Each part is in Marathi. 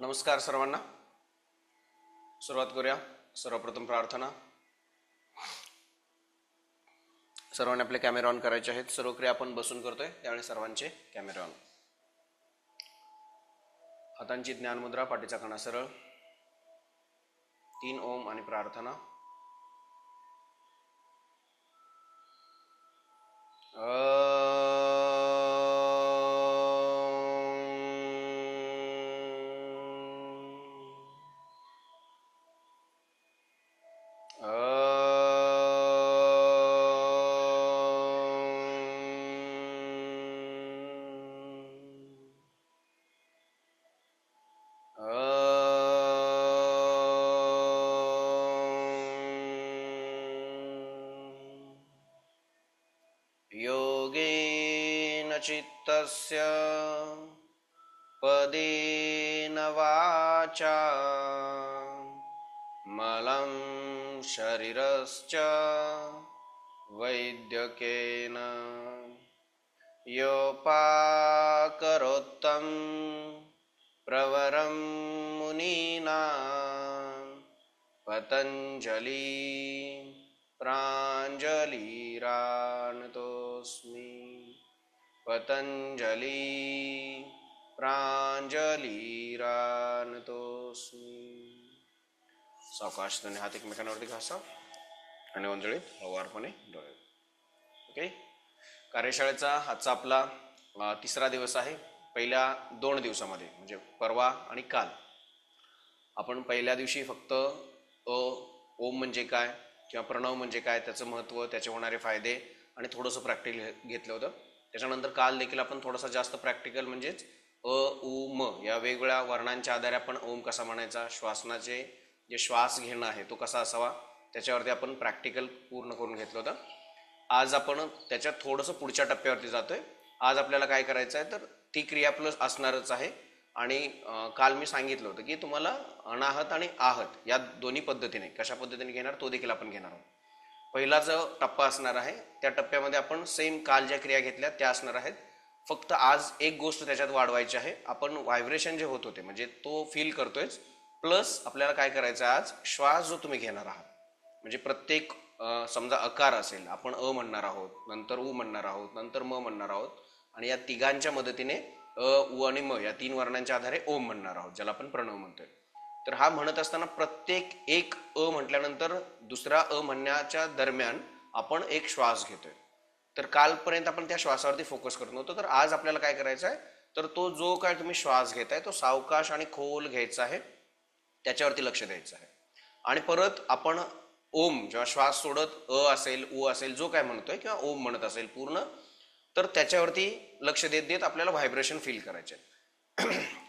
नमस्कार सर्वांना. सुरुवात करूया. सर्वप्रथम प्रार्थना. सर्वांनी आपले कॅमेरा ऑन करायचे आहेत. सर्व क्रिया आपण बसून करतोय त्यावेळी सर्वांचे कॅमेरा ऑन. हातांची ज्ञान मुद्रा, पाठीचा कणा सरळ, 3 ओम आणि प्रार्थना. योगेन चित्तस्य पदेन वाचा मलं शरीरश्च वैद्यकेन योपाकरोत्तं प्रवरं मुनीना पतञ्जलि प्राञ्जलिरानतोऽस्मि. पतञ्जलि प्राञ्जलिरानतोऽस्मि. सावकाश दोन्ही हात एकमेकांवरती घासा आणि ओंजळीत हळुवारपणे डोळे. ओके. कार्यशाळेचा आजचा आपला तिसरा दिवस आहे. पहिल्या 2 दिवसामध्ये म्हणजे परवा आणि काल आपण पहिल्या दिवशी फक्त ओम म्हणजे काय किंवा प्रणव म्हणजे काय, त्याचं महत्त्व, त्याचे होणारे फायदे आणि थोडंसं प्रॅक्टिकल घेतलं होतं. त्याच्यानंतर काल देखील आपण थोडासा जास्त प्रॅक्टिकल म्हणजेच उ म या वेगवेगळ्या वर्णांच्या आधारे आपण ओम कसा म्हणायचा, श्वासनाचे जे श्वास घेणं आहे तो कसा असावा, त्याच्यावरती आपण प्रॅक्टिकल पूर्ण करून घेतलं होतं. आज आपण त्याच्यात थोडंसं पुढच्या टप्प्यावरती जातोय. आज आपल्याला काय करायचं आहे तर ती क्रिया प्लस असणारच आहे. आणि काल मी सांगितलं होतं की तुम्हाला अनाहत आणि आहत या दोन्ही पद्धतीने कशा पद्धतीने घेणार तो देखील आपण घेणार आहोत. पहिला जो टप्पा असणार आहे त्या टप्प्यामध्ये आपण सेम काल ज्या क्रिया घेतल्या त्या असणार आहेत. फक्त आज एक गोष्ट त्याच्यात वाढवायची आहे. आपण व्हायब्रेशन जे होत होते म्हणजे तो फील करतोय, प्लस आपल्याला काय करायचं आहे आज श्वास जो तुम्ही घेणार आहात म्हणजे प्रत्येक समजा अकार असेल, आपण अ म्हणणार आहोत, नंतर उ म्हणणार आहोत, नंतर म म्हणणार आहोत आणि या तिघांच्या मदतीने उ आणि म या 3 वर्णांच्या आधारे ओम म्हणणार आहोत, ज्याला आपण प्रणव म्हणतोय. तर हा म्हणत असताना प्रत्येक एक म्हटल्यानंतर दुसरा म्हणण्याच्या दरम्यान आपण एक श्वास घेतोय. तर कालपर्यंत आपण त्या श्वासावरती फोकस करत नव्हतो. तर आज आपल्याला काय करायचं आहे तर तो जो काय तुम्ही श्वास घेताय तो सावकाश आणि खोल घ्यायचा आहे, त्याच्यावरती लक्ष द्यायचं आहे. आणि परत आपण ओम जेव्हा श्वास सोडत असेल, उ असेल, जो काय म्हणतोय किंवा ओम म्हणत असेल पूर्ण, तर त्याच्यावरती लक्ष देत देत आपल्याला व्हायब्रेशन फील करायचे.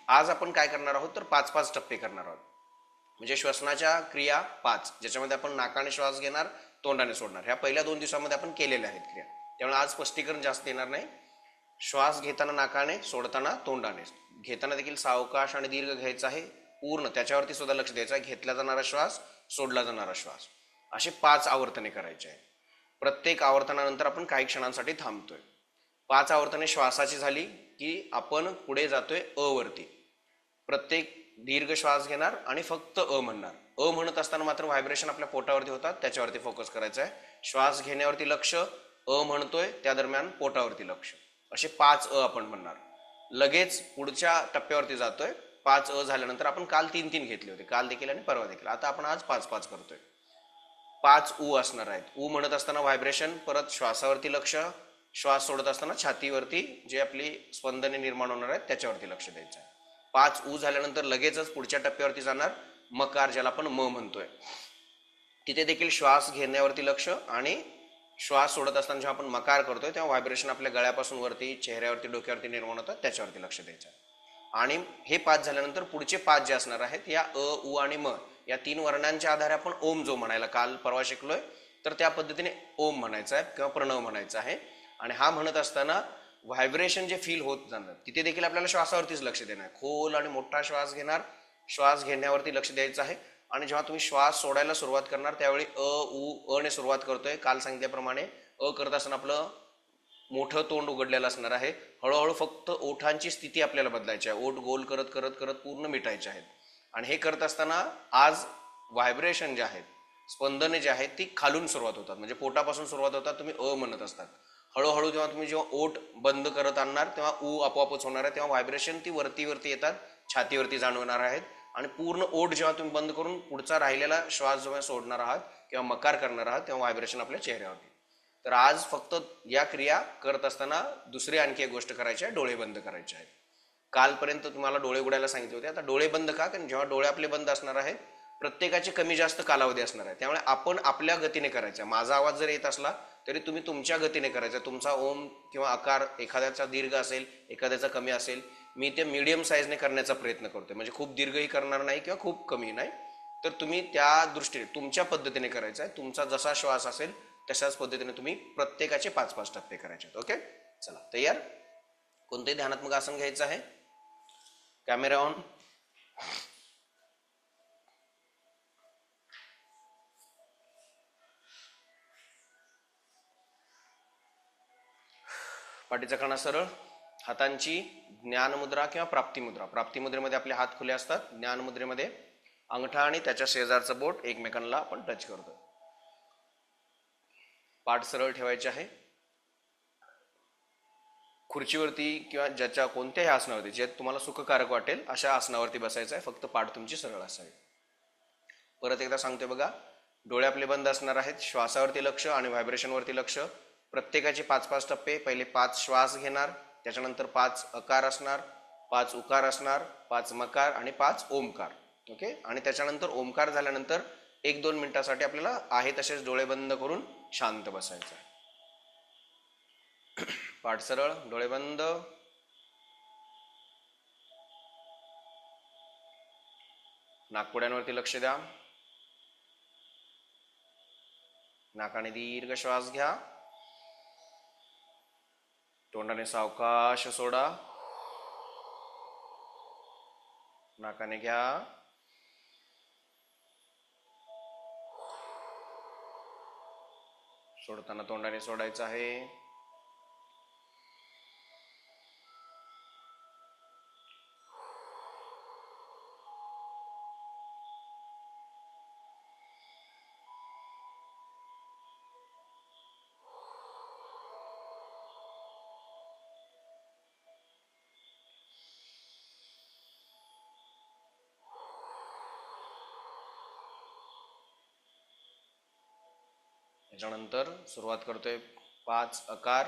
आज आपण काय करणार आहोत तर 5-5 टप्पे करणार आहोत. म्हणजे श्वसनाच्या क्रिया 5, ज्याच्यामध्ये आपण नाकाने श्वास घेणार, तोंडाने सोडणार. ह्या पहिल्या 2 दिवसामध्ये आपण केलेल्या आहेत क्रिया, त्यामुळे आज स्पष्टीकरण जास्त येणार नाही. श्वास घेताना नाकाने, सोडताना तोंडाने. घेताना देखील सावकाश आणि दीर्घ घ्यायचा आहे पूर्ण, त्याच्यावरती सुद्धा लक्ष द्यायचं आहे. घेतला जाणारा श्वास, सोडला जाणारा श्वास, असे 5 आवर्तने करायचे आहे. प्रत्येक आवर्तनानंतर आपण काही क्षणांसाठी थांबतोय. 5 आवर्तने श्वासाची झाली की आपण पुढे जातोय वरती. प्रत्येक दीर्घ श्वास घेणार आणि फक्त म्हणणार. म्हणत असताना मात्र व्हायब्रेशन आपल्या पोटावरती होतात, त्याच्यावरती फोकस करायचा आहे. श्वास घेण्यावरती लक्ष, म्हणतोय त्या दरम्यान पोटावरती लक्ष, असे 5 आपण म्हणणार. लगेच पुढच्या टप्प्यावरती जातोय. 5 झाल्यानंतर आपण काल 3-3 घेतले होते, काल देखील आणि परवा देखील. आता आपण आज 5-5 करतोय. 5 उ असणार आहेत. उ म्हणत असताना व्हायब्रेशन, परत श्वासावरती लक्ष, श्वास सोडत असताना छातीवरती जे आपली स्पंदने निर्माण होणार आहेत त्याच्यावरती लक्ष द्यायचं आहे. 5 उ झाल्यानंतर लगेचच पुढच्या टप्प्यावरती जाणार मकार, ज्याला आपण म म्हणतोय. तिथे देखील श्वास घेण्यावरती लक्ष आणि श्वास सोडत असताना जेव्हा आपण मकार करतोय तेव्हा व्हायब्रेशन आपल्या गळ्यापासून वरती, चेहऱ्यावरती, डोक्यावरती निर्माण होतात, त्याच्यावरती लक्ष द्यायचं. आणि हे 5 झाल्यानंतर पुढचे 5 जे असणार आहेत या उ आणि म या 3 वर्णांच्या आधारे आपण ओम जो म्हणायला काल परवा शिकलोय तर त्या पद्धतीने ओम म्हणायचा आहे किंवा प्रणव म्हणायचा आहे. आणि हा म्हणत असताना व्हायब्रेशन जे फील होत जाणार तिथे देखील आपल्याला श्वासावरतीच लक्ष देणार. खोल आणि मोठा श्वास घेणार, श्वास घेण्यावरती लक्ष द्यायचं आहे. आणि जेव्हा तुम्ही श्वास सोडायला सुरुवात करणार त्यावेळी ने सुरुवात करतोय. काल सांगितल्याप्रमाणे करत असताना आपलं मोठं तोंड उघडलेलं असणार आहे. हळूहळू फक्त ओठांची स्थिती आपल्याला बदलायची आहे. ओठ गोल करत करत करत पूर्ण मिटायचे आहेत. आणि हे करत असताना आज व्हायब्रेशन जे आहेत, स्पंदने जे आहेत ती खालून सुरुवात होतात, म्हणजे पोटापासून सुरुवात होतात. तुम्ही म्हणत असतात. हळूहळू जेव्हा ओठ बंद करत आणणार तेव्हा आपोआपच होणार आहे. तेव्हा व्हायब्रेशन ती वरती वरती येतात, छातीवरती जाणवणार आहेत. आणि पूर्ण ओठ जेव्हा तुम्ही बंद करून पुढचा राहिलेला श्वास जेव्हा सोडणार आहात किंवा मकार करणार आहात तेव्हा व्हायब्रेशन आपल्या चेहऱ्यावरती. तर आज फक्त या क्रिया करत असताना दुसरी आणखी एक गोष्ट करायची आहे, डोळे बंद करायचे आहेत. कालपर्यंत तुम्हाला डोळे उघडायला सांगितले होते, आता डोळे बंद का? कारण जेव्हा डोळे आपले बंद असणार आहेत प्रत्येकाचे कमी जास्त कालावधी असणार आहे. त्यामुळे आपण आपल्या गतीने करायचा. माझा आवाज जर येत असला तरी तुम्ही तुमच्या गतीने करायचा. तुमचा ओम किंवा आकार एखाद्याचा दीर्घ असेल, एखाद्याचा कमी असेल. मी ते मीडियम साईजने करण्याचा प्रयत्न करतोय, म्हणजे खूप दीर्घही करणार नाही किंवा खूप कमी नाही. तर तुम्ही त्या दृष्टीने तुमच्या पद्धतीने करायचा आहे. तुमचा जसा श्वास असेल तशाच पद्धतीने तुम्ही प्रत्येकाचे 5-5 टप्पे करायचे. ओके, चला तयार. कोणतेही ध्यानात्मक आसन घ्यायचं आहे. Camera on. पाठीचा कणा सरळ. हातांची ज्ञानमुद्रा किंवा प्राप्तिमुद्रा. प्राप्तिमुद्रेमध्ये आपले हात खुले असतात. ज्ञानमुद्रेमध्ये अंगठा आणि त्याच्या शेजारचं बोट एकमेकांना आपण टच करतो. पाठ सरळ ठेवायचे आहे. खुर्चीवरती किंवा ज्याच्या कोणत्याही आसनावरती जे तुम्हाला सुखकारक वाटेल अशा आसनावरती बसायचं आहे. फक्त पाठ तुमची सरळ असावी. परत एकदा सांगते बघा. डोळे आपले बंद असणार आहेत. श्वासावरती लक्ष आणि व्हायब्रेशनवरती लक्ष. प्रत्येकाचे 5-5 टप्पे. पहिले 5 श्वास घेणार, त्याच्यानंतर 5 अकार असणार, 5 उकार असणार, 5 मकार आणि 5 ओमकार. ओके. आणि त्याच्यानंतर ओमकार झाल्यानंतर 1-2 मिनिटासाठी आपल्याला आहे तसेच डोळे बंद करून शांत बसायचं आहे. पाठ सरळ, डोळे बंद. नाकपुड्यांवरती लक्ष द्या. नाकाने दीर्घ श्वास घ्या. तोंडाने सावकाश सोडा. नाकाने घ्या. सोडताना तोंडाने सोडायचं आहे. त्याच्यानंतर सुरुवात करतोय 5 अकार.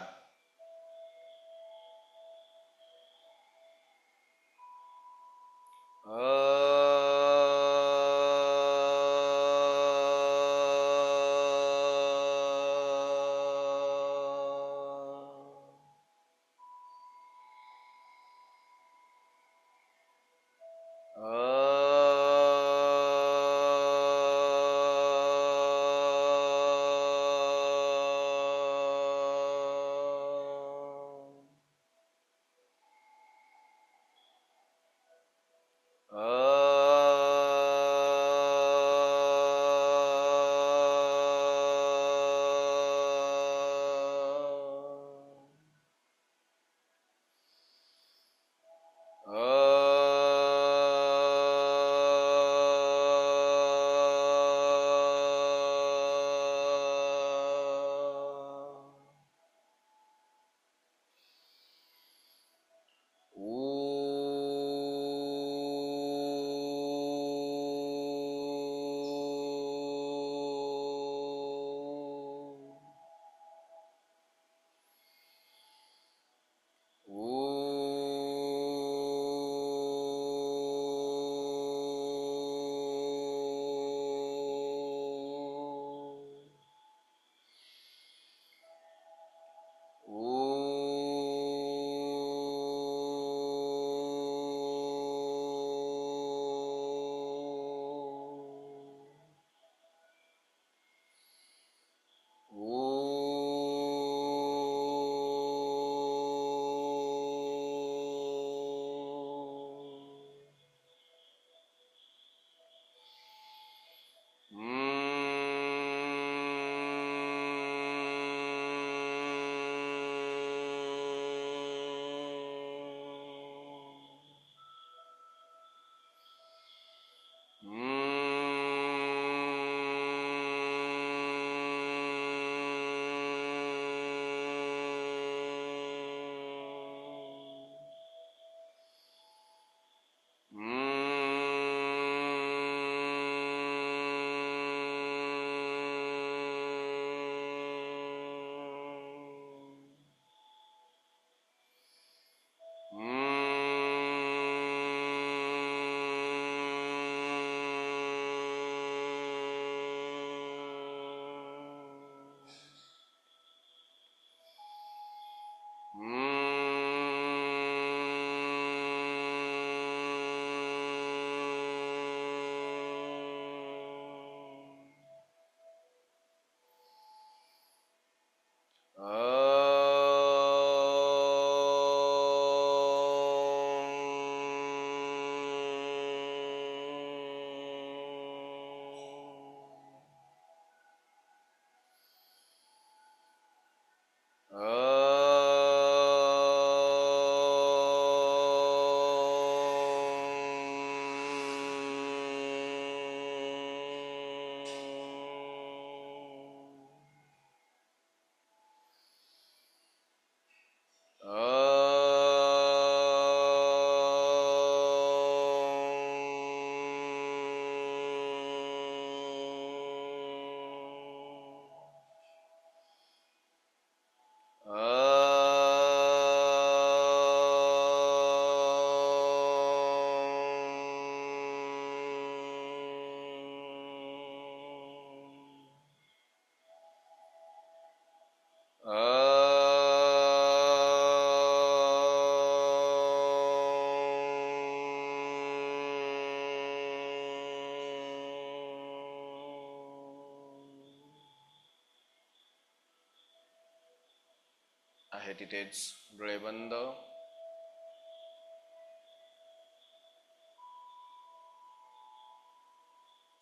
आहे तिथेच डोळे बंद.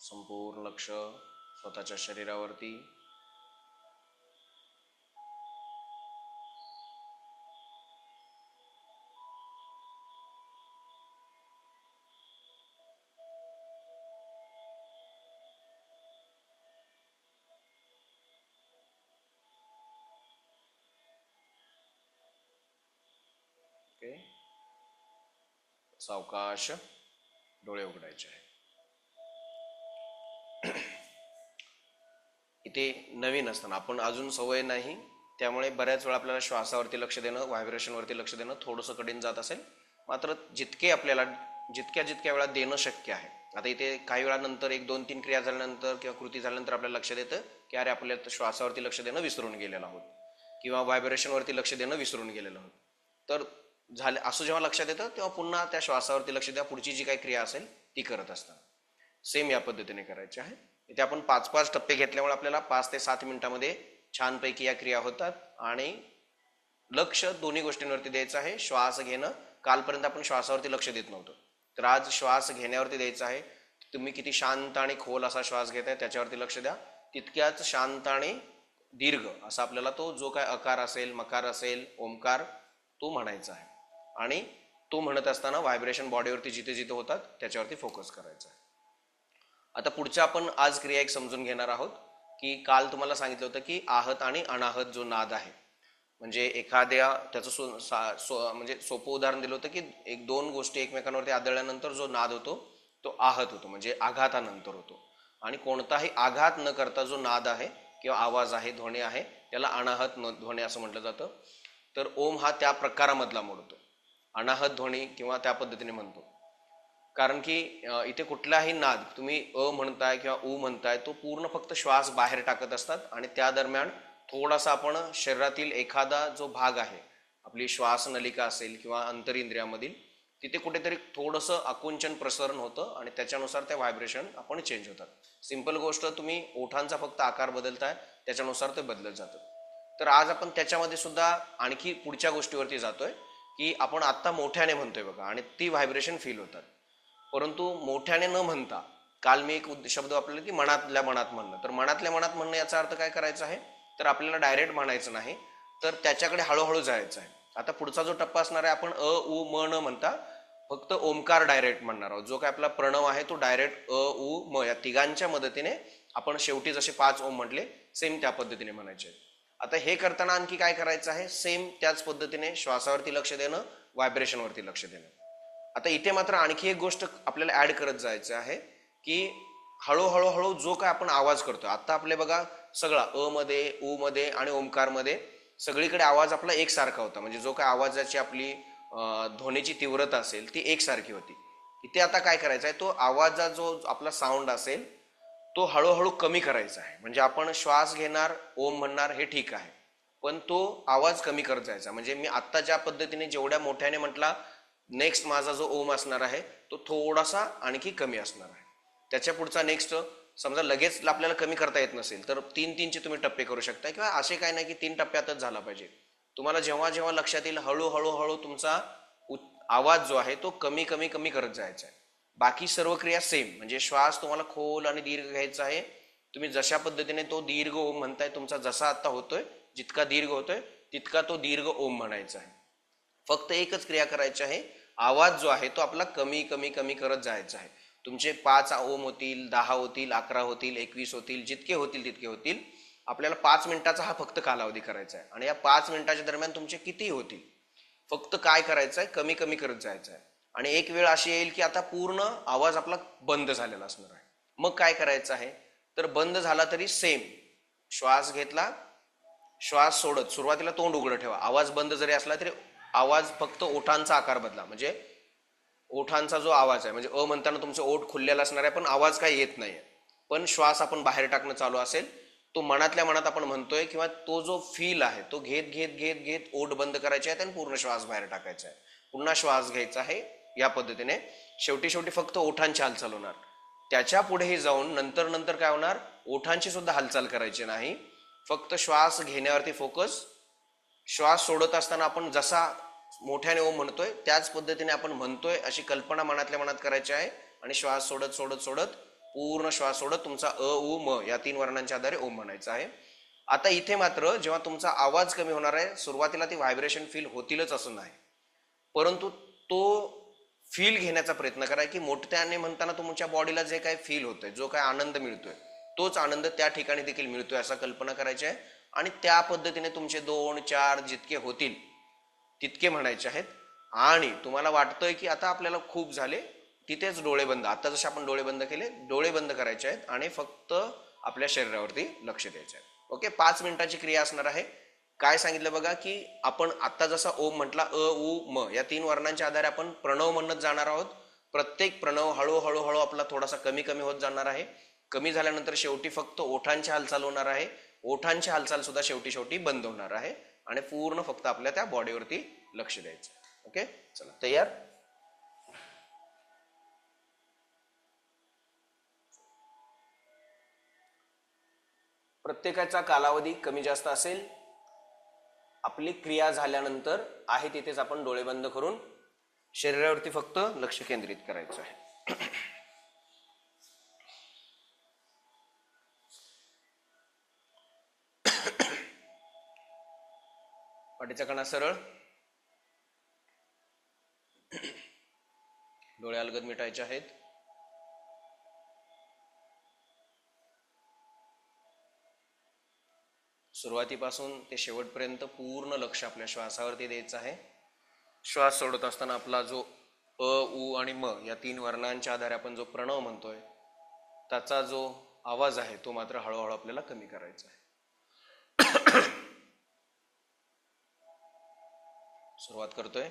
संपूर्ण लक्ष स्वतःच्या शरीरावरती. ओके, सावकाश डोळे उघडायचे आहे. इथे नवीन असताना आपण अजून सवय नाही, त्यामुळे बऱ्याच वेळा आपल्याला श्वासावरती लक्ष देणं, व्हायब्रेशनवरती लक्ष देणं थोडंसं कठीण जात असेल. मात्र जितके आपल्याला जितक्या वेळा देणं शक्य आहे. आता इथे काही वेळानंतर 1-2-3 क्रिया झाल्यानंतर किंवा कृती झाल्यानंतर आपल्याला लक्ष देतं की अरे आपल्याला श्वासावरती लक्ष देणं विसरून गेलेलो आहोत किंवा व्हायब्रेशनवरती लक्ष देणं विसरून गेलेलो आहोत. तर झाले असं जेव्हा लक्षात येतं तेव्हा पुन्हा त्या श्वासावरती लक्ष द्या. पुढची जी काही क्रिया असेल ती करत असताना सेम या पद्धतीने करायची आहे. इथे आपण 5-5 टप्पे घेतल्यामुळे आपल्याला 5 ते 7 मिनिटांमध्ये छानपैकी या क्रिया होतात. आणि लक्ष दोन्ही गोष्टींवरती द्यायचं आहे. श्वास घेणं, कालपर्यंत आपण श्वासावरती लक्ष देत नव्हतो, तर आज श्वास घेण्यावरती द्यायचं आहे. तुम्ही किती शांत आणि खोल असा श्वास घेताय त्याच्यावरती लक्ष द्या. तितक्याच शांत आणि दीर्घ असा आपल्याला तो जो काय अकार असेल, मकार असेल, ओमकार तो म्हणायचा आहे. आणि तो म्हणत असताना व्हायब्रेशन बॉडीवरती जिथे जिथे होतात त्याच्यावरती फोकस करायचा आहे. आता पुढच्या आपण आज क्रिया एक समजून घेणार आहोत की काल तुम्हाला सांगितलं होतं की आहत आणि अनाहत जो नाद आहे, म्हणजे एखाद्या त्याचं म्हणजे सोपं उदाहरण दिलं होतं की 1-2 गोष्टी एकमेकांवरती आदळल्यानंतर जो नाद होतो तो आहत होतो, म्हणजे आघातानंतर होतो. आणि कोणताही आघात न करता जो नाद आहे किंवा आवाज आहे, ध्वनी आहे, त्याला अनाहत ध्वनी असं म्हटलं जातं. तर ओम हा त्या प्रकारामधला मोडतो, अनाहत ध्वनी किंवा त्या पद्धतीने म्हणतो. कारण की इथे कुठलाही नाद तुम्ही अ म्हणताय किंवा उ म्हणताय तो पूर्ण फक्त श्वास बाहेर टाकत असतात. आणि त्या दरम्यान थोडासा आपण शरीरातील एखादा जो भाग आहे, आपली श्वास नलिका असेल किंवा अंतरिंद्रियामधील, तिथे कुठेतरी थोडंसं आकुंचन प्रसरण होतं आणि त्याच्यानुसार त्या व्हायब्रेशन आपण चेंज होतात. सिंपल गोष्ट, तुम्ही ओठांचा फक्त आकार बदलताय त्याच्यानुसार ते बदलत जातं. तर आज आपण त्याच्यामध्ये सुद्धा आणखी पुढच्या गोष्टीवरती जातोय की आपण आत्ता मोठ्याने म्हणतोय बघा आणि ती व्हायब्रेशन फील होतात. परंतु मोठ्याने न म्हणता, काल मी एक शब्द वापरला की मनातल्या मनात म्हणणं. तर मनातल्या मनात म्हणणं याचा अर्थ काय करायचा आहे, तर आपल्याला डायरेक्ट म्हणायचं नाही, तर त्याच्याकडे हळूहळू जायचं आहे. आता पुढचा जो टप्पा असणार आहे, आपण अ उ म न म्हणता फक्त ओमकार डायरेक्ट म्हणणार आहोत. जो काय आपला प्रणव आहे तो डायरेक्ट अ उ म या तिघांच्या मदतीने आपण शेवटी जसे 5 ओम म्हटले सेम त्या पद्धतीने म्हणायचे. आता हे करताना आणखी काय करायचं आहे, सेम त्याच पद्धतीने श्वासावरती लक्ष देणं, व्हायब्रेशनवरती लक्ष देणं. आता इथे मात्र आणखी एक गोष्ट आपल्याला ऍड करत जायचं आहे की हळूहळू जो काय आपण आवाज करतोय, आता आपले बघा सगळा अ मध्ये, उ मध्ये आणि ओमकार मध्ये सगळीकडे आवाज आपला एकसारखा होता, म्हणजे जो काय आवाजाची आपली ध्वनीची तीव्रता असेल ती एकसारखी होती. इथे आता काय करायचं आहे, तो आवाजा जो आपला साऊंड असेल तो हळूहळू कमी करायचा आहे. म्हणजे आपण श्वास घेणार, ओम म्हणणार, हे ठीक आहे, पण तो आवाज कमी करत जायचा. म्हणजे मी आत्ता ज्या पद्धतीने जेवढ्या मोठ्याने म्हटला, नेक्स्ट माझा जो ओम असणार आहे तो थोडासा आणखी कमी असणार आहे. त्याच्या पुढचा नेक्स्ट समजा लगेच आपल्याला कमी करता येत नसेल तर 3-3चे तुम्ही टप्पे करू शकता, किंवा असे काय नाही की 3 टप्प्यातच झाला पाहिजे. तुम्हाला जेव्हा जेव्हा लक्षात येईल हळूहळू तुमचा आवाज जो आहे तो कमी कमी कमी करत जायचा आहे. बाकी सर्व क्रिया सेम, म्हणजे श्वास तुम्हाला खोल आणि दीर्घ घ्यायचा आहे. तुम्ही जशा पद्धतीने तो दीर्घ ओम म्हणताय, तुमचा जसा आता होतोय जितका दीर्घ होतोय तितका तो दीर्घ ओम म्हणायचा आहे. फक्त एकच क्रिया करायची आहे, आवाज जो आहे तो आपला कमी कमी कमी करत जायचा आहे. तुमचे 5 ओम होतील, 10 होतील, 11 होतील, 21 होतील, जितके होतील तितके होतील. आपल्याला 5 मिनिटाचा हा फक्त कालावधी करायचा आहे. आणि या 5 मिनिटाच्या दरम्यान तुमचे किती होतील, फक्त काय करायचं आहे, कमी कमी करत जायचं आहे. आणि एक वेळ अशी येईल की आता पूर्ण आवाज आपला बंद झालेला असणार आहे. मग काय करायचं आहे, तर बंद झाला तरी सेम श्वास घेतला, श्वास सोडत सुरुवातीला तोंड उघडं ठेवा. आवाज बंद जरी असला तरी आवाज फक्त ओठांचा आकार बदला, म्हणजे ओठांचा जो आवाज आहे, म्हणजे अ म्हणताना तुमचं ओठ खुललेला असणार आहे पण आवाज काही येत नाही, पण श्वास आपण बाहेर टाकणं चालू असेल, तो मनातल्या मनात आपण म्हणतोय, किंवा तो जो फील आहे तो घेत घेत घेत घेत ओठ बंद करायचे आहेत आणि पूर्ण श्वास बाहेर टाकायचा आहे. पुन्हा श्वास घ्यायचा आहे या पद्धतीने. शेवटी फक्त ओठांची हालचाल होणार. त्याच्या पुढेही जाऊन नंतर काय होणार, ओठांची सुद्धा हालचाल करायची नाही, फक्त श्वास घेण्यावरती फोकस श्वास सोडत असताना आपण जसा मोठ्याने ओम म्हणतोय त्याच पद्धतीने आपण म्हणतोय अशी कल्पना मनातल्या मनात करायची आहे आणि श्वास सोडत सोडत सोडत पूर्ण श्वास सोडत तुमचा उ म या 3 वर्णांच्या आधारे ओम म्हणायचा आहे. आता इथे मात्र जेव्हा तुमचा आवाज कमी होणार आहे, सुरुवातीला ती व्हायब्रेशन फील होतीलच असं नाही, परंतु तो फील घेण्याचा प्रयत्न करा की मोठ्याने म्हणताना तुमच्या बॉडीला जे काही फील होतोय, जो काही आनंद मिळतोय, तोच आनंद त्या ठिकाणी देखील मिळतोय असा कल्पना करायची आहे आणि त्या पद्धतीने तुमचे 2-4 जितके होतील तितके म्हणायचे आहेत. आणि तुम्हाला वाटतंय की आता आपल्याला खूप झाले, तिथेच डोळे बंद, आता जसे आपण डोळे बंद केले, डोळे बंद करायचे आहेत आणि फक्त आपल्या शरीरावरती लक्ष द्यायचं आहे. ओके, 5 मिनिटाची क्रिया असणार आहे. काय सांगितलं बघा की आपण आता जसा ओम म्हटला उ म या 3 वर्णांच्या आधारे आपण प्रणव म्हणत जाणार आहोत. प्रत्येक प्रणव हळूहळू हळू आपला थोडासा कमी कमी होत जाणार आहे. कमी झाल्यानंतर शेवटी फक्त ओठांची हालचाल होणार आहे. ओठांची हालचाल सुद्धा शेवटी शेवटी बंद होणार आहे आणि पूर्ण फक्त आपल्या त्या बॉडीवरती लक्ष द्यायचं. ओके, चला तयार. प्रत्येकाचा कालावधी कमी जास्त असेल. आपली क्रिया झाल्यानंतर आहे तिथेच आपण डोळे बंद करून शरीरावरती फक्त लक्ष केंद्रित करायचं आहे. पाठीचा कणा सरळ, डोळे अलगद मिटायचे आहेत. सुरुवातीपासून ते शेवटपर्यंत पूर्ण लक्ष आपल्या श्वासावरती द्यायचं आहे. श्वास सोडत असताना आपला जो उ आणि म या 3 वर्णांच्या आधारे आपण जो प्रणव म्हणतोय त्याचा जो आवाज आहे तो मात्र हळूहळू आपल्याला कमी करायचा आहे. सुरुवात करतोय.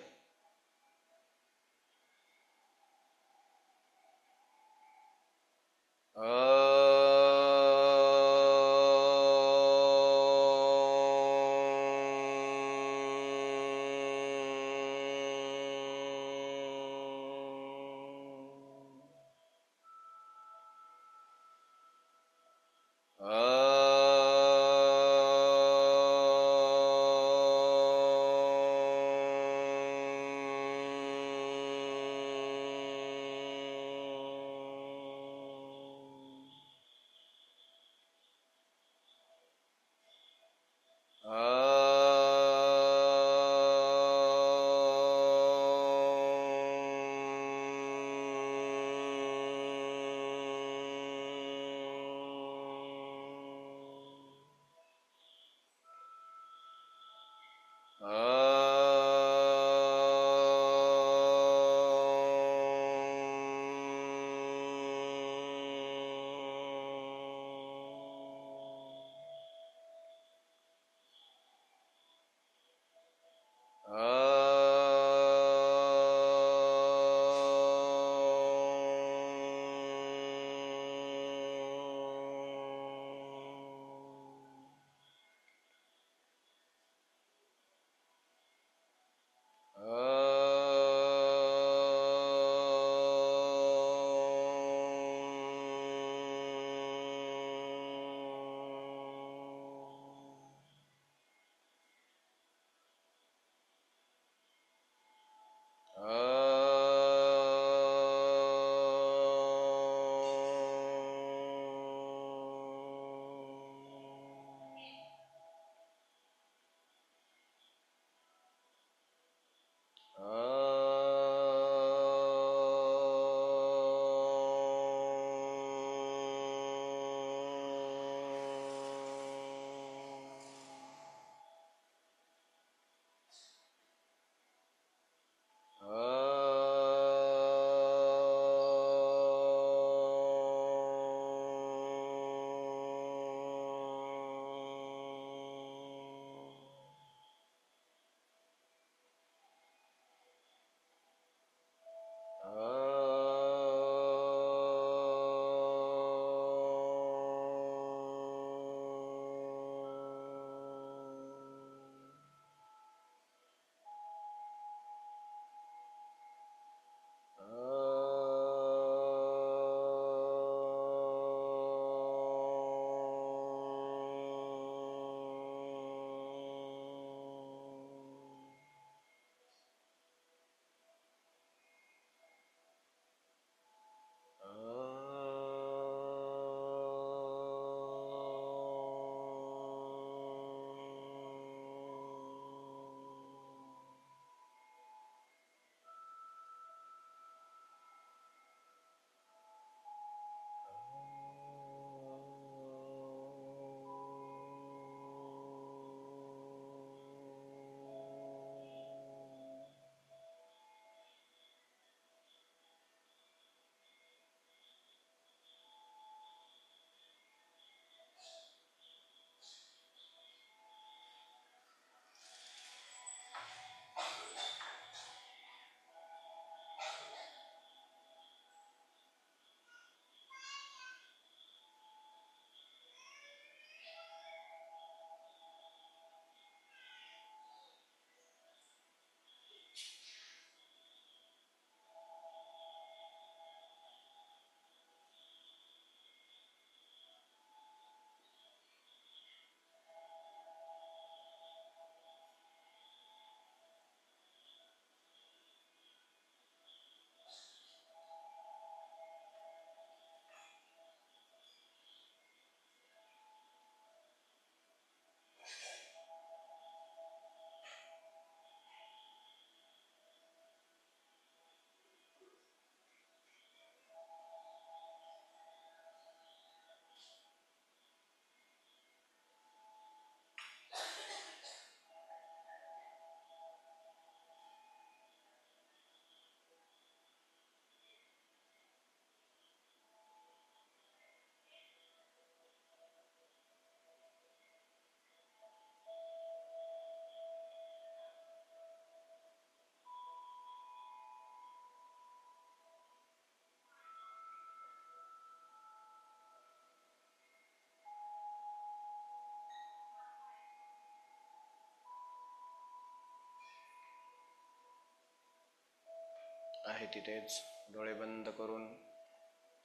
आहे तिथेच डोळे बंद करून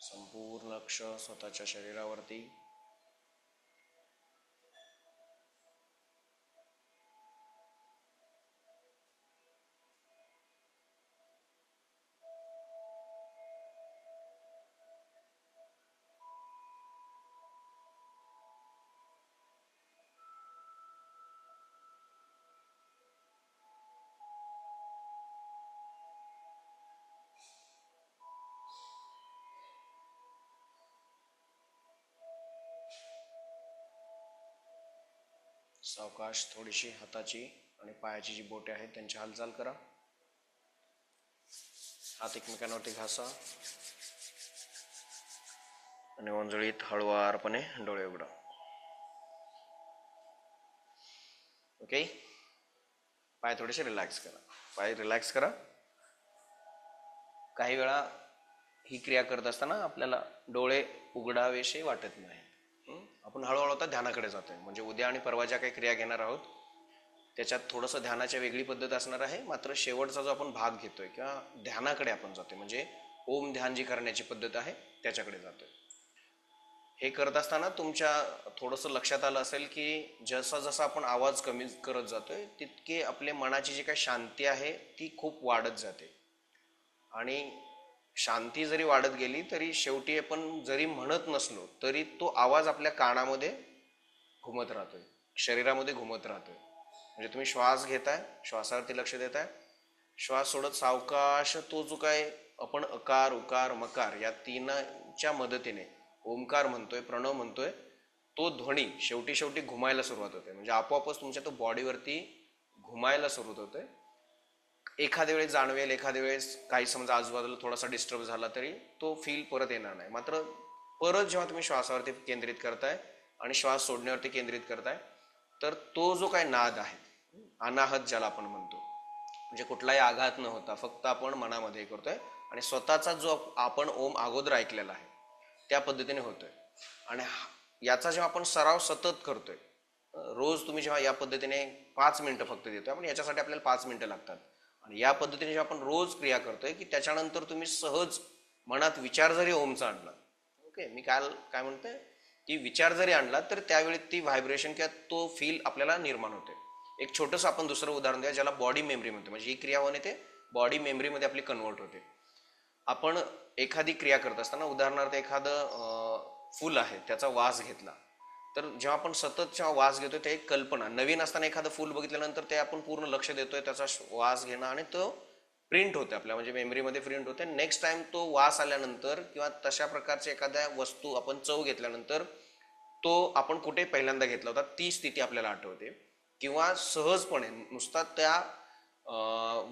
संपूर्ण लक्ष स्वतःच्या शरीरावरती. सावकाश थोडीशी हाताची आणि पायाची जी बोटे आहेत त्यांची हालचाल करा. हात एकमेकांवरती घासा आणि ओंजळीत हळुवारपणे डोळे उघडा. ओके, पाय थोडेसे रिलॅक्स करा. पाय रिलॅक्स करा. काही वेळा ही क्रिया करत असताना आपल्याला डोळे उघडावेसे वाटत नाही. आपण हळूहळू आता ध्यानाकडे जातोय. म्हणजे उद्या आणि परवा ज्या काही क्रिया घेणार आहोत त्याच्यात थोडंसं ध्यानाची वेगळी पद्धत असणार आहे. मात्र शेवटचा जो आपण भाग घेतोय किंवा ध्यानाकडे आपण जातोय म्हणजे ओम ध्यान जी करण्याची पद्धत आहे त्याच्याकडे जातोय. हे करत असताना तुमच्या थोडंसं लक्षात आलं असेल की जसा जसा आपण आवाज कमी करत जातोय तितके आपले मनाची जी काही शांती आहे ती खूप वाढत जाते. आणि शांती जरी वाढत गेली तरी शेवटी आपण जरी म्हणत नसलो तरी तो आवाज आपल्या कानामध्ये घुमत राहतोय, शरीरामध्ये घुमत राहतोय. म्हणजे तुम्ही श्वास घेताय, श्वासावरती लक्ष देताय, श्वास सोडत सावकाश तो जो काय आपण अकार उकार मकार या तीनच्या मदतीने ओमकार म्हणतोय, प्रणव म्हणतोय, तो ध्वनी शेवटी शेवटी घुमायला सुरुवात होते. म्हणजे आपोआपच तुमच्या तो बॉडीवरती घुमायला सुरुवात होते. एखाद्या वेळेस जाणवेल, एखाद्या वेळेस काही समजा आजूबाजूला थोडासा डिस्टर्ब झाला तरी तो फील परत येणार नाही. मात्र परत जेव्हा तुम्ही श्वासावरती केंद्रित करताय आणि श्वास सोडण्यावरती केंद्रित करताय तर तो जो काही नाद आहे अनाहत ज्याला आपण म्हणतो, म्हणजे कुठलाही आघात न होता फक्त आपण मनामध्ये करतोय आणि स्वतःचा जो आपण ओम अगोदर ऐकलेला आहे त्या पद्धतीने होतोय. आणि याचा जेव्हा आपण सराव सतत करतोय, रोज तुम्ही जेव्हा या पद्धतीने 5 मिनिटं फक्त देतोय, आपण याच्यासाठी आपल्याला 5 मिनिटं लागतात, आणि या पद्धतीने जेव्हा आपण रोज क्रिया करतोय की त्याच्यानंतर तुम्ही सहज मनात विचार जरी ओमचा आणला, ओके, मी काय म्हणतोय की विचार जरी आणला तर त्यावेळी ती व्हायब्रेशन किंवा तो फील आपल्याला निर्माण होते. एक छोटंसं आपण दुसरं उदाहरण द्या ज्याला बॉडी मेमरी म्हणतो. म्हणजे ही क्रिया होणे ते बॉडी मेमरीमध्ये आपली कन्वर्ट होते. आपण एखादी क्रिया करत असताना उदाहरणार्थ एखादं फूल आहे त्याचा वास घेतला तर जेव्हा आपण सतत जेव्हा वास घेतोय ते एक कल्पना, नवीन असताना एखादं फूल बघितल्यानंतर ते आपण पूर्ण लक्ष देतोय, त्याचा वास घेणं आणि तो प्रिंट होते आपल्या म्हणजे मेमरीमध्ये प्रिंट होते. नेक्स्ट टाइम तो वास आल्यानंतर किंवा तशा प्रकारच्या एखाद्या वस्तू आपण चव घेतल्यानंतर तो आपण कुठे पहिल्यांदा घेतला होता ती स्थिती आपल्याला आठवते. किंवा सहजपणे नुसता त्या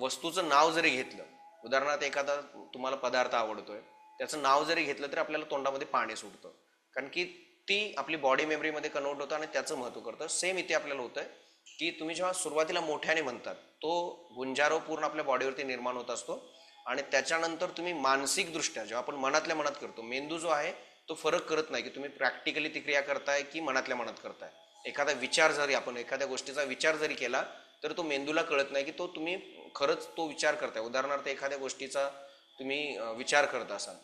वस्तूचं नाव जरी घेतलं, उदाहरणार्थ एखादा तुम्हाला पदार्थ आवडतोय त्याचं नाव जरी घेतलं तरी आपल्याला तोंडामध्ये पाणी सुटतं, कारण की ती आपली बॉडी मेमरीमध्ये कन्वर्ट होतं आणि त्याचं महत्व करतं. सेम इथे आपल्याला होतंय की तुम्ही जेव्हा सुरुवातीला मोठ्याने म्हणतात तो गुंजारो पूर्ण आपल्या बॉडीवरती निर्माण होत असतो आणि त्याच्यानंतर तुम्ही मानसिकदृष्ट्या जेव्हा आपण मनातल्या मनात करतो, मेंदू जो आहे तो फरक करत नाही की तुम्ही प्रॅक्टिकली ती क्रिया करताय की मनातल्या मनात करताय. एखादा विचार जरी आपण एखाद्या गोष्टीचा विचार जरी केला तर तो मेंदूला कळत नाही की तो तुम्ही खरंच तो विचार करताय. उदाहरणार्थ एखाद्या गोष्टीचा तुम्ही विचार करत असाल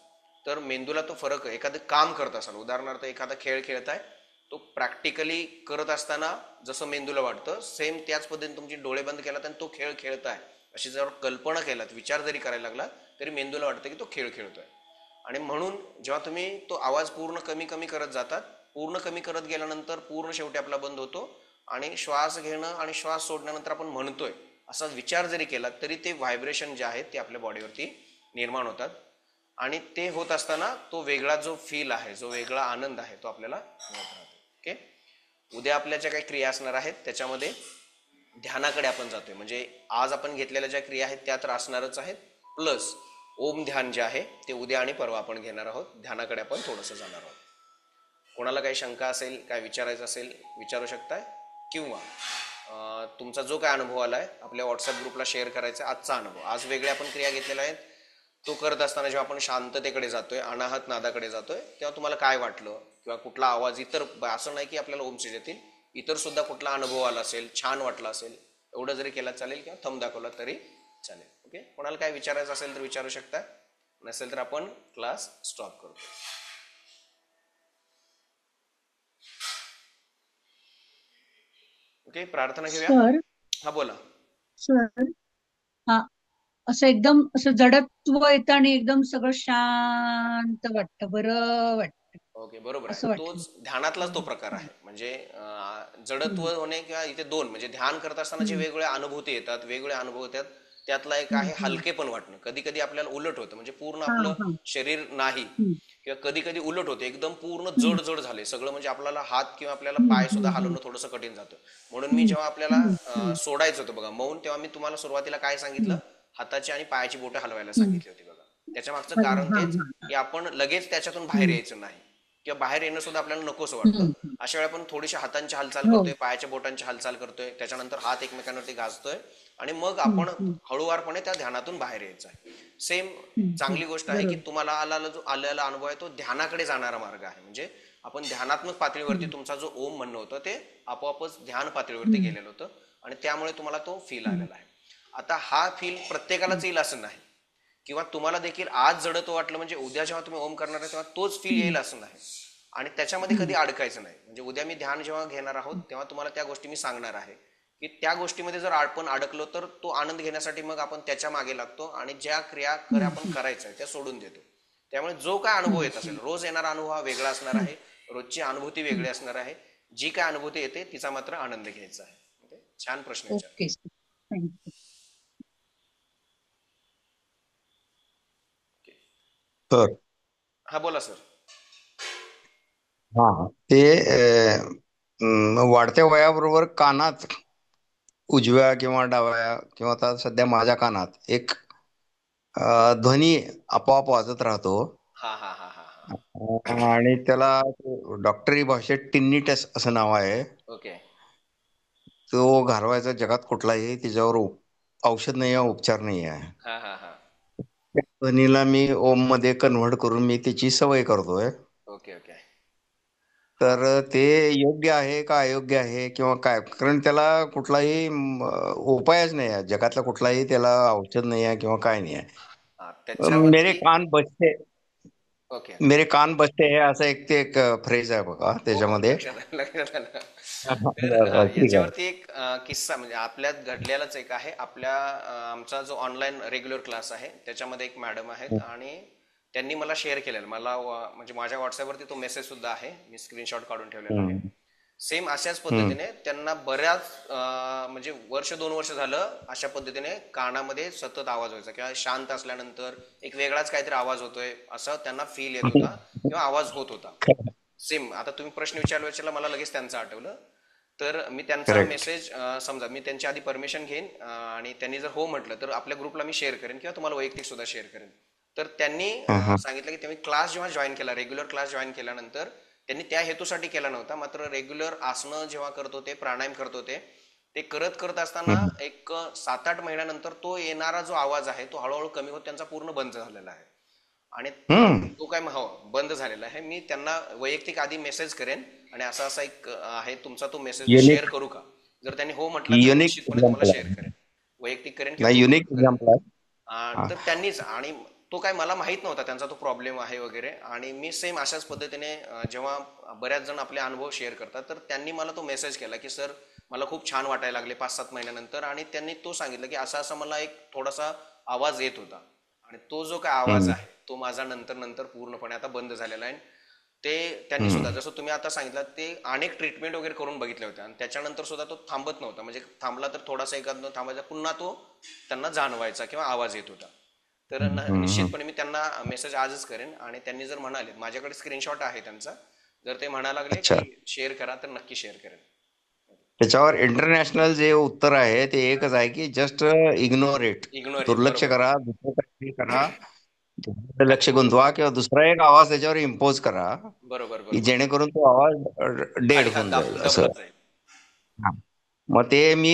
तर मेंदूला तो फरक, एखादं काम करत असाल उदाहरणार्थ एखादा खेळ खेळताय तो प्रॅक्टिकली करत असताना जसं मेंदूला वाटतं सेम त्याच पद्धतीने तुमची डोळे बंद केलात आणि तो खेळ खेळताय अशी जर कल्पना केलात, विचार जरी करायला लागला तरी मेंदूला वाटतं की तो खेळ खेळतोय. आणि म्हणून जेव्हा तुम्ही तो आवाज पूर्ण कमी कमी करत जातात, पूर्ण कमी करत गेल्यानंतर पूर्ण शेवटी आपला बंद होतो आणि श्वास घेणं आणि श्वास सोडण्यानंतर आपण म्हणतोय असा विचार जरी केला तरी ते व्हायब्रेशन जे आहेत ते आपल्या बॉडीवरती निर्माण होतात. आणि ते होत असताना तो वेगळा जो फील आहे, जो वेगळा आनंद आहे तो आपल्याला मिळत राहतो. ओके, उद्या आपल्या ज्या काही क्रिया असणार आहेत त्याच्यामध्ये ध्यानाकडे आपण जातोय. म्हणजे आज आपण घेतलेल्या ज्या क्रिया आहेत त्या तर असणारच आहेत, प्लस ओम ध्यान जे आहे ते उद्या आणि परवा आपण घेणार आहोत. ध्यानाकडे आपण थोडंसं जाणार आहोत. कोणाला काही शंका असेल, काय विचारायचं असेल विचारू शकताय, किंवा तुमचा जो काय अनुभव आलाय आपल्या व्हॉट्सअप ग्रुपला शेअर करायचा. आजचा अनुभव, आज वेगळे आपण क्रिया घेतलेल्या आहेत, तो करत असताना जेव्हा आपण शांततेकडे जातोय, अनाहत नादाकडे जातोय, तेव्हा तुम्हाला काय वाटलं किंवा कुठला आवाज, इतर असं नाही की आपल्याला ओमचे येतील, इतर सुद्धा कुठला अनुभव आला असेल, छान वाटला असेल, एवढं जरी केला चालेल किंवा थंब दाखवला तरी चालेल. ओके, कोणाला काय विचारायचं असेल तर विचारू शकता, नसेल तर आपण क्लास स्टॉप करतो. ओके, प्रार्थना घेऊया. सर हा बोला. सर हा असं एकदम असं जडत्व येतं आणि एकदम सगळं शांत वाटतं, बरं वाटतं. ओके, बरोबर आहे. असं वाटलं. तोच ध्यानातलाच तो हम्म, प्रकार आहे. हम्म, म्हणजे जडत्व हम्म, होणे किंवा इथे दोन म्हणजे ध्यान करत असताना जे हम्म, वेगवेगळ्या अनुभूती येतात, वेगवेगळे अनुभव येतात, त्यातला एक हम्म, आहे हम्म. हलकेपण वाटणं. कधी कधी आपल्याला उलट होतं, म्हणजे पूर्ण हा आपलं हा. शरीर नाही, हम्म, किंवा कधी कधी उलट होते, एकदम पूर्ण हम्म, जड जड झाले सगळं, म्हणजे आपल्याला हात किंवा आपल्याला हम्म, पाय सुद्धा हम्म, हम्म, हलवणं थोडंसं कठीण जातं. म्हणून मी हम्म, जेव्हा आपल्याला हम्म, हम्म, सोडायचं होतं बघा मौन, तेव्हा मी तुम्हाला सुरुवातीला काय सांगितलं, हम्म, हाताची आणि पायाची बोटं हलवायला हम्म. सांगितली होती बघा. त्याच्या मागचं हा कारण हा तेच, हा. की आपण लगेच त्याच्यातून बाहेर हम्म, यायचं नाही, किंवा बाहेर येणं सुद्धा आपल्याला नकोसं वाटतं. हम्म, हम्म. अशा वेळी आपण थोडीशी हातांची हालचाल हो. करतोय, पायाच्या बोटांची हालचाल करतोय, त्याच्यानंतर हात एकमेकांवरती घासतोय, आणि मग हम्म, आपण हम्म, हळूवारपणे त्या ध्यानातून बाहेर यायचं आहे. सेम हम्म, हम्म. चांगली गोष्ट आहे की बरोबर. तुम्हाला आलेला अनुभव आहे तो ध्यानाकडे जाणारा मार्ग आहे. म्हणजे आपण ध्यानात्मक पातळीवरती हम्म, तुमचा जो ओम म्हणणं होतं ते आपोआपच ध्यान पातळीवरती हम्म, गेलेलं होतं, आणि त्यामुळे तुम्हाला तो फील हम्म, आलेला आहे. आता हा फील हम्म, प्रत्येकालाच येईल असं नाही, किंवा तुम्हाला देखील आज जडत्व वाटलं म्हणजे उद्या जेव्हा तुम्ही ओम करणार आहे तेव्हा तोच फील हम्म, येईल असं नाही. आणि त्याच्यामध्ये कधी हम्म, अडकायचं नाही. म्हणजे उद्या मी ध्यान जेव्हा घेणार आहोत तेव्हा तुम्हाला त्या गोष्टी मी सांगणार आहे, की त्या गोष्टीमध्ये जर आपण अडकलो तर तो आनंद घेण्यासाठी मग आपण त्याच्या मागे लागतो, आणि ज्या क्रिया खऱ्या आपण हम्म, करायच्या त्या सोडून देतो. त्यामुळे जो काय अनुभव हम्म, येत असेल, हम्म, रोज येणारा अनुभव हा वेगळा असणार हम्म, आहे, रोजची अनुभूती हम्म. वेगळी असणार आहे. जी काय अनुभूती येते तिचा मात्र आनंद घ्यायचा आहे. ओके? छान प्रश्न विचार. Okay sir. थँक्यू. तर हा बोला सर. हा ते वाढत्या वयाबरोबर कानात उजव्या किंवा डाव्या किंवा आता सध्या माझ्या कानात एक ध्वनी आपोआप वाजत राहतो. हा हा हा हा हा. आणि त्याला डॉक्टरी भाषेत टिन्निटस असं नाव आहे. ओके. तो घालवायचा जगात कुठलाही त्याच्यावर औषध नाही आहे, उपचार नाही आहे. हा हा हा. त्या ध्वनीला मी ओम मध्ये कन्व्हर्ट करून मी त्याची सवय करतोय. Okay okay. हा. तर ते योग्य आहे का अयोग्य आहे किंवा काय, कारण त्याला कुठलाही उपायच नाही आहे, जगातला कुठलाही त्याला औषध नाही आहे किंवा काय नाही आहे. हा मेरे त्याच्यावरती. कान बचते, ओके. मेरे कान बचते हे असं एक ते एक फ्रेज आहे बघा हो हो, त्याच्यामध्ये. लक्षात आलं लक्षात आलं. तर बरं, बरं, ठीक आहे. याच्यावरती एक किस्सा म्हणजे आपल्यात घडलेलाच एक आहे. आमचा जो ऑनलाईन रेग्युलर क्लास आहे त्याच्यामध्ये एक मॅडम आहेत, आणि त्यांनी मला शेअर केलेलं, म्हणजे माझ्या व्हॉट्सअपवरती तो मेसेज सुद्धा आहे, मी स्क्रीनशॉट काढून ठेवलेला आहे. हम्म, सेम अशाच हम्म, पद्धतीने त्यांना बऱ्याच म्हणजे वर्ष 2 वर्ष झालं अशा पद्धतीने कानामध्ये सतत आवाज व्हायचा, किंवा शांत असल्यानंतर एक वेगळाच काहीतरी आवाज होतोय असं त्यांना फील येत होता, किंवा आवाज होत होता. सेम आता तुम्ही प्रश्न विचारला मला लगेच त्यांचं आठवलं. तर मी त्यांचा करेक्ट. मेसेज, समजा मी त्यांची आधी परमिशन घेईन, आणि त्यांनी जर हो म्हटलं तर आपल्या ग्रुपला मी शेअर करेन, किंवा तुम्हाला वैयक्तिक सुद्धा शेअर करेन. तर त्यांनी सांगितलं की त्यांनी क्लास जेव्हा जॉईन केला, रेग्युलर क्लास जॉईन केल्यानंतर त्यांनी त्या हेतूसाठी केला नव्हता, मात्र रेग्युलर आसनं जेव्हा करत होते, प्राणायाम करत होते, ते करत करत असताना एक 7-8 महिन्यानंतर तो येणारा जो आवाज आहे तो हळूहळू कमी होत त्यांचा पूर्ण बंद झालेला आहे. आणि हम्म. तो काय हो बंद झालेला आहे. मी त्यांना वैयक्तिक आधी मेसेज करेन, आणि असा असा एक आहे तुमचा, तो मेसेज मी शेअर युनिक करू का? जर त्यांनी हो म्हटलं तर युनिक निश्चितपणे तुम्हाला एक्झाम्पल शेअर आहे. करेन, वैयक्तिक करेन किंवा नाही, ग्रुपवर युनिक करेन. एक्झाम्पल आहे. हा. तर त्यांनीच, आणि तो काय मला माहित नव्हता त्यांचा तो प्रॉब्लेम आहे वगैरे, आणि मी सेम अशाच पद्धतीने जेव्हा बऱ्याच जण आपले अनुभव शेअर करतात तर त्यांनी मला तो मेसेज केला की सर मला खूप छान वाटायला लागले 5-7 महिन्यानंतर, आणि त्यांनी तो सांगितलं की असा असा मला एक थोडासा आवाज येत होता, आणि तो जो काय आवाज हम्म, आहे तो माझा नंतर नंतर पूर्णपणे आता बंद झालेला आहे. ते त्यांनी सुद्धा हम्म, जसं तुम्ही आता सांगितलं ते अनेक ट्रीटमेंट वगैरे करून बघितले होते, आणि त्याच्यानंतर सुद्धा तो थांबत नव्हता. म्हणजे थांबला तर थोडासा एखाद थांबायचा, पुन्हा तो त्यांना जाणवायचा किंवा आवाज येत होता. तर हम्म. निश्चितपणे मी त्यांना मेसेज आजच करेन, आणि त्यांनी जर म्हणाले, माझ्याकडे स्क्रीनशॉट आहे त्यांचा, जर ते म्हणा लागले अच्छा, की शेअर करा तर नक्की शेअर करेन. त्याच्यावर इंटरनॅशनल जे उत्तर आहे ते एकच आहे की just ignore it. Ignore it, दुर्लक्ष बरोबर. करा, दुसरं काही करा, दुसरीकडे लक्ष ऍक्च्युली गुंतवा किंवा दुसरा एक आवाज त्याच्यावर इम्पोज करा बरोबर की बरोबर. जेणेकरून तो आवाज डेड खाली होऊन जाईल असं. दबला जाईल. हा. मग ते मी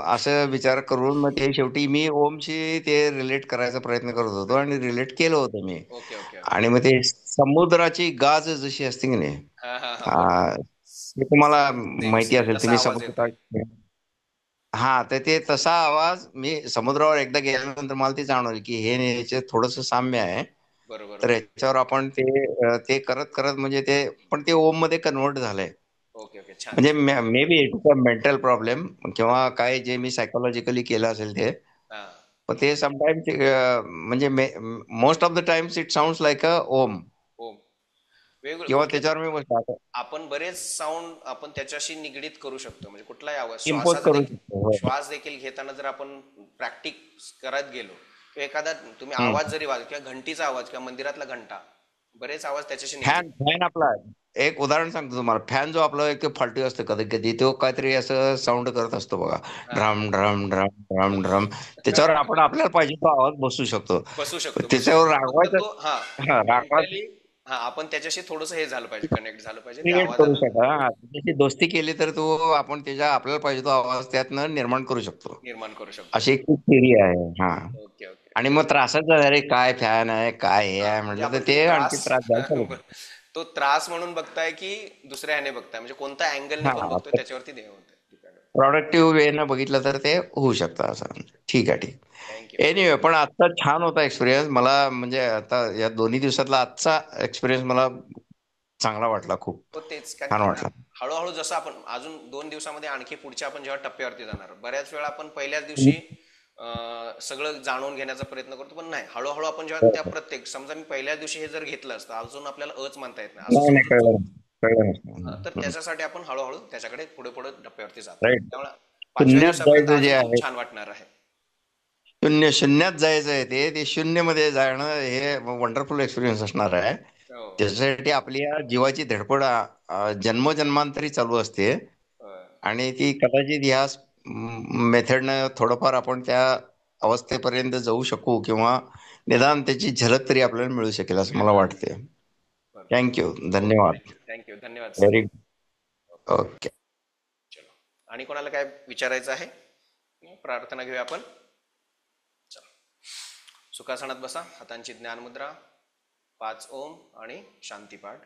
असं विचार करून मग ते शेवटी मी ओमशी ते रिलेट करायचा प्रयत्न करत होतो आणि रिलेट केलं होतं मी. Okay okay okay. आणि मग ते समुद्राची गाज जशी असते की नाही, हा हा हा, बरोबर. आ, ते तुम्हाला सेम माहिती सेम असेल, तसा तुम्ही आवाज येतोय. समुद्रात हा, तर ते तसा आवाज मी समुद्रावर एकदा गेल्यानंतर मला ते जाणवलं की हे आणि याचे थोडस साम्य आहे. बरोबर तर बरोबर. याच्यावर आपण ते करत करत म्हणजे ते पण ते ओम मध्ये कन्वर्ट झालंय. ओके ओके, छान म्हणजे छान. May be it is a mental problem किंवा काय जे मी सायकोलॉजिकली केलं असेल ते. हा. पण ते समटाइम्स म्हणजे most of the times it sound like a Om. हो. वेगवेगळे किंवा कुठले त्याच्यावर मी बसतो आपण बरेच साऊंड आपण त्याच्याशी निगडीत करू शकतो, म्हणजे कुठलाही आवाज इम्पोज श्वासाचा करू देखील, शकतो. हो. श्वास देखील घेताना जर आपण प्रॅक्टिस करत गेलो किंवा एखादा तुम्ही हम्म. आवाज जरी वाज किंवा घंटीचा आवाज किंवा मंदिरातला घंटा, बरेच आवाज त्याच्याशी निगडीत. फॅन आपला एक उदाहरण सांगतो तुम्हाला. फॅन जो आपला एक फालतू असतो कधी कधी, तो काहीतरी असं साऊंड करत असतो बघा. हा. Drum drum drum drum drum. त्याच्यावर आपण आपल्याला पाहिजे तो आवाज बसू शकतो. बसू पण शकतो बसू त्याच्यावर शकतो, फक्त रागवायचं. तो हा हा, रागवायचं मेंटली. हा, आपण त्याच्याशी थोडंसं हे झालं पाहिजे, कनेक्ट झालं पाहिजे त्या क्रिएट करू आवाजाला. शकतो. हा, त्याची दोस्ती केली तर तो आपण त्याच्या आपल्याला पाहिजे तो आवाज त्यातनं निर्माण करू शकतो. निर्माण करू शकतो. अशी एक थिअरी आहे. हा. Okay okay. आणि मग त्रासच आहे, अरे काय फॅन आहे काय हे हा, आहे म्हणजे म्हटलं तर आपण तो ते आणखी त्रास त्रास द्यायला चालू करतं. तो त्रास म्हणून बघताय की दुसऱ्या ह्याने बघताय, म्हणजे कोणत्या अँगलने पण हा, बघतोय त्याच्यावरती हे होतं. प्रॉडक्टिव्ह वे न बघितलं तर ते होऊ शकतं असं. ठीक आहे, ठीक. थँक्यू. एनिवे, पण आजचा छान होता एक्सपिरियन्स. मला म्हणजे आता या 2 दिवसातला आजचा एक्सपिरियन्स मला चांगला वाटला खूप. हो तेच, कारण छान की वाटला. हळूहळू जसं आपण अजून 2 दिवसामध्ये आणखी पुढच्या आपण जेव्हा टप्प्यावरती जाणार, बऱ्याच वेळा आपण पहिल्याच दिवशी सगळं जाणून घेण्याचा प्रयत्न करतो, पण नाही, हळूहळू आपण जेव्हा त्या प्रत्येक, समजा मी पहिल्याच दिवशी हे जर घेतलं असतं, अजून आपल्याला अच म्हणता येत नाही असं नाही नाही, समजून कळलं चालू. नाही. कळलं तर नाही. त्याच्यासाठी आपण हळूहळू त्याच्याकडे पुढे पुढे टप्प्यावरती जातो, राईट. त्यामुळे 5व्या दिवसापर्यंत शून्यात जायचं जे अजून खूप आहे, छान वाटणार आहे. शून्यात जायचं आहे ते शून्यमध्ये जाणं हे वंडरफुल एक्सपिरियन्स असणार आहे. हो. त्याच्यासाठी आपली या जीवाची धडपड जन्मजन्मांतरी चालू असते. होय. आणि ती कदाचित ह्या मेथडनं थोडंफार आपण त्या अवस्थेपर्यंत जाऊ शकू किंवा निदान त्याची झलक तरी आपल्याला मिळू शकेल असं मला वाटते. बरोबर. थँक्यू. ओके, धन्यवाद. थँक्यू थँक्यू, धन्यवाद सर. Very okay. चलो, आणि कोणाला काय विचारायचं आहे? प्रार्थना घेऊया आपण. चला, सुखासनात बसा, हातांची ज्ञान मुद्रा, 5 ओम आणि शांतीपाठ.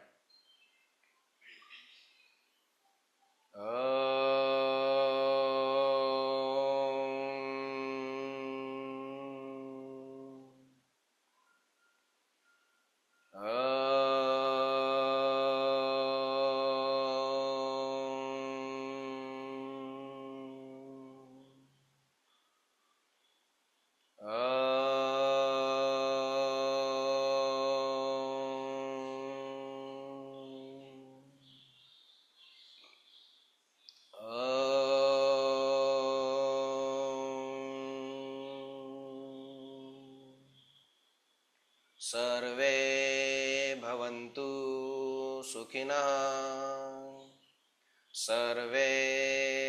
सर्वे भवन्तु सुखिनः, सर्वे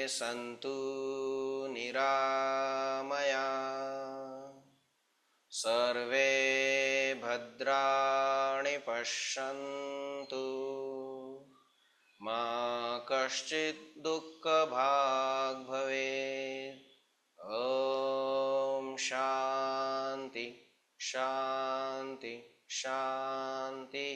सन्तु निरामया, सर्वे भद्राणि पश्यन्तु, मा कश्चित् दुःखभाग् भवेत्. ॐ शान्ति शान्ति शान्ति.